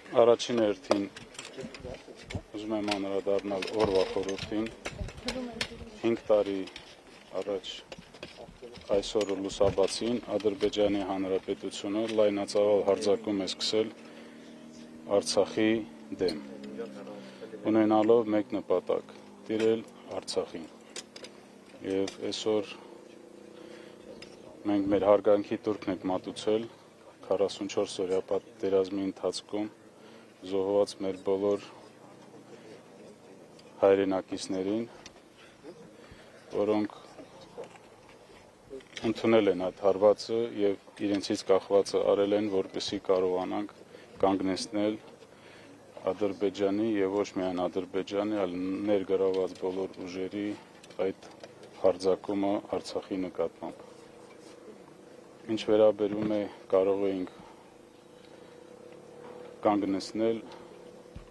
Առաջին հերթին ուզում եմ անդրադառնալ օրվա խորհրդին 5 տարի առաջ այսօր լուսաբացին Ադրբեջանի Հանրապետությունը լայնածավալ հարձակում է սկսել Արցախի դեմ, ունենալով մեկ նպատակ՝ տիրել Արցախին։ Եվ այսօր մենք մեր հարգանքի տուրքն ենք մատուցել 44-օրյա պատերազմի ընթացքում զոհված մեր բոլոր հայրենակիցներին, որոնք ընդունել են այդ հարվածը եւ իրենցից կախվածը արել են, որպեսզի կարողանանք կանգնեցնել Ադրբեջանի եւ ոչ միայն Ադրբեջանի, այլ ներգրաված բոլոր ուժերի այդ հարձակումը Արցախի նկատմամբ։ Ինչ վերաբերում է կարող էինք կանգնեցնել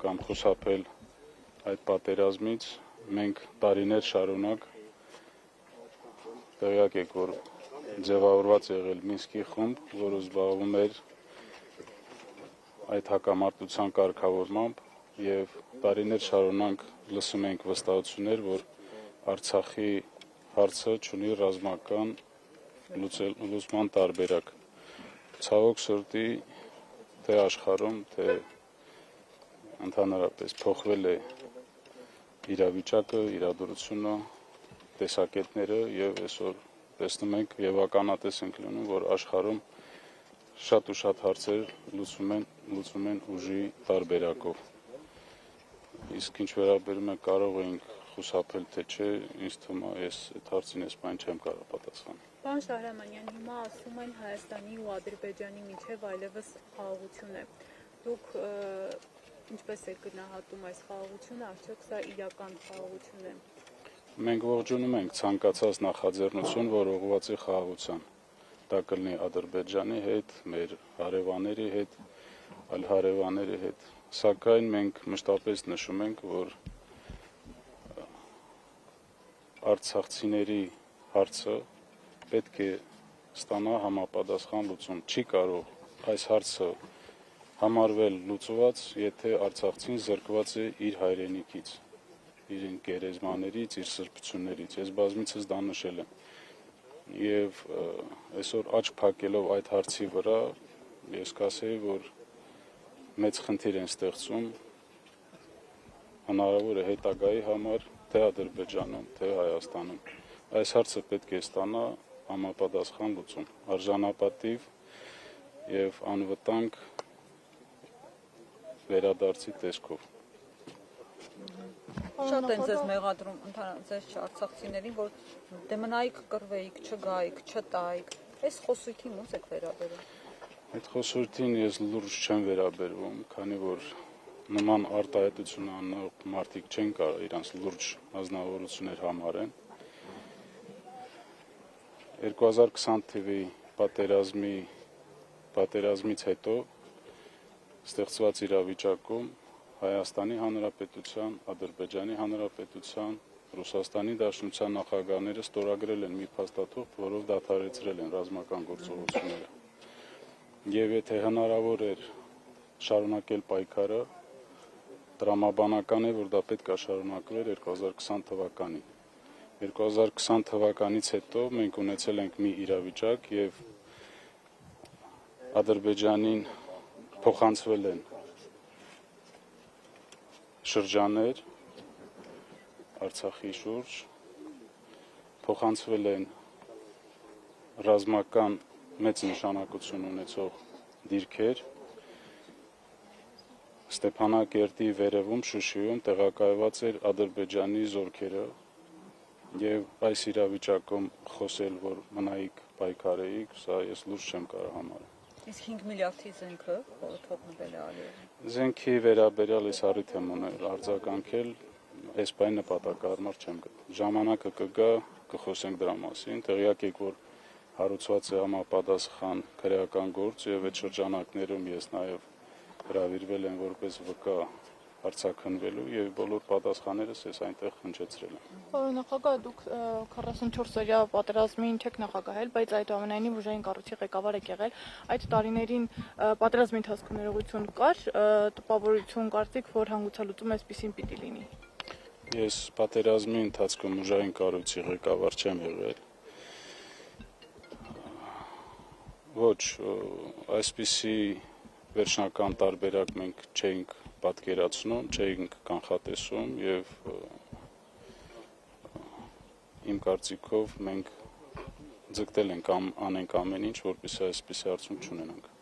կամ խուսափել այդ պատերազմից, մենք տարիներ շարունակ տեղյակ եք, որ ձևավորված եղել Մինսկի խումբ, որը զբաղվում էր այդ հակամարտության կարգավորմամբ եւ տարիներ շարունակ լսում ենք վստահություններ, որ Արցախի հարցը ունի ռազմական լուծման տարբերակ։ Ցավոք սրտի թե աշխարհում, թե ընդհանրապես փոխվել է իրավիճակը, իրադրությունը, տեսակետները եւ այսօր տեսնում ենք եւ ականատես ենք լինում, որ աշխարհում շատ ու շատ հարցեր լուծում են ուժի տարբերակով։ Իսկ ինչ վերաբերում է կարող էինք խուսափել թե չէ, ինձ թվում է ես այդ հարցին այսպես չեմ կարող պատասխանել։ Պարոն Շահրամանյան, հիմա ասում են Հայաստանի ու Ադրբեջանի միջև այլևս խաղաղություն է։ Դուք ինչպես եք գնահատում այս խաղաղությունը, արդյոք սա իրական խաղաղություն է։ Մենք ողջունում ենք ցանկացած նախաձեռնություն, որ ուղղված է խաղաղության։ Դա կլինի Ադրբեջանի հետ, մեր հարևանների հետ, այլ հարևանների հետ։ Սակայն մենք մշտապես նշում ենք, որ արցախցիների հարցը պետք է ստանա համապատասխան լուծում։ Չի կարող այս հարցը համարվել լուծված, եթե արցախցին զրկված է իր հայրենիքից, իր գերեզմաներից, իր սրբություններից։ Ես բազմիցս դա նշել եմ։ Եվ այսօր աչք փակելով այդ հարցի վրա, ես կասեի, որ մեծ խնդիր են ստեղծում հնարավոր է հետագայի համար թե Ադրբեջանում, թե Հայաստանում։ Այս հարցը պետք է ստանա համապատասխան լուծում, արժանապատիվ եւ անվտանգ վերադարձի տեսքով։ Շատ են ձեզ մեղադրում ձեզ արցախցիներին, որ դե մնայիք կռվեիք, չգայիք, չտայիք։ Այս խոսույթին ո՞նց եք վերաբերում։ Այդ խոսույթին ես լուրջ չեմ վերաբերվում, քանի որ նման արտահայտություն անող մարդիկ չեն կարող իրանց լուրջ ազնվորություններ համարեն։ 2020 թվականի պատերազմից հետո ստեղծված իրավիճակում Հայաստանի Հանրապետության, Ադրբեջանի Հանրապետության, Ռուսաստանի Դաշնության նախագահները ստորագրել են մի փաստաթուղթ, որով դադարեցրել են ռազմական գործողությունները։ Եվ եթե հնարավոր էր շարունակել պայքարը, տրամաբանական է, որ դա պետք է շարունակվեր 2020 թվականին։ 2020 թվականից հետո մենք ունեցել ենք մի իրավիճակ եւ Ադրբեջանին փոխանցվել են շրջաններ Արցախի շուրջ, փոխանցվել են ռազմական մեծ նշանակություն ունեցող դիրքեր, Ստեփանակերտի վերևում Շուշիում տեղակայված էր Ադրբեջանի զորքերը եւ այս իրավիճակում խոսել, որ մնայիք պայքարեիք, սա ես լուրջ չեմ կարող համարել։ Իսկ 5 միլիարդի զենքը, որը թողնվել է Ալիևին։ Զենքի վերաբերյալ ես առիթ եմ ունել արձագանքել, այս բան նպատակահարմար չեմ գտնում։ Ժամանակը կգա, կխոսենք դրա մասին, տեղյակ եք, որ հարուցված է համապատասխան քրեական գործ եւ այդ շրջանակներում ես նաեւ հրավիրվել եմ որպես վկա հարցաքննվելու եւ բոլոր պատասխաններս ես այնտեղ հնչեցրել եմ։ Նախագահ, դուք 44-օրյա պատերազմին չեք նախագահել, բայց այդուամենայնիվ ուժային կառույցի ղեկավար եք եղել։ Այդ տարիներին պատերազմի ընթացքում ներողություն կար, տպավորություն կարծիք, որ հանգուցալուծում այսպեսին պիտի լինի։ Ես պատերազմի ընթացքում ուժային կառույցի ղեկավար չեմ եղել։ Ոչ, այսպիսի վերջնական տարբերակ մենք չէինք պատկերացնում, չէինք կանխատեսում եւ իմ կարծիքով մենք ձգտել ենք անենք ամեն ինչ, որպեսզի այսպիսի արդյունք չունենանք։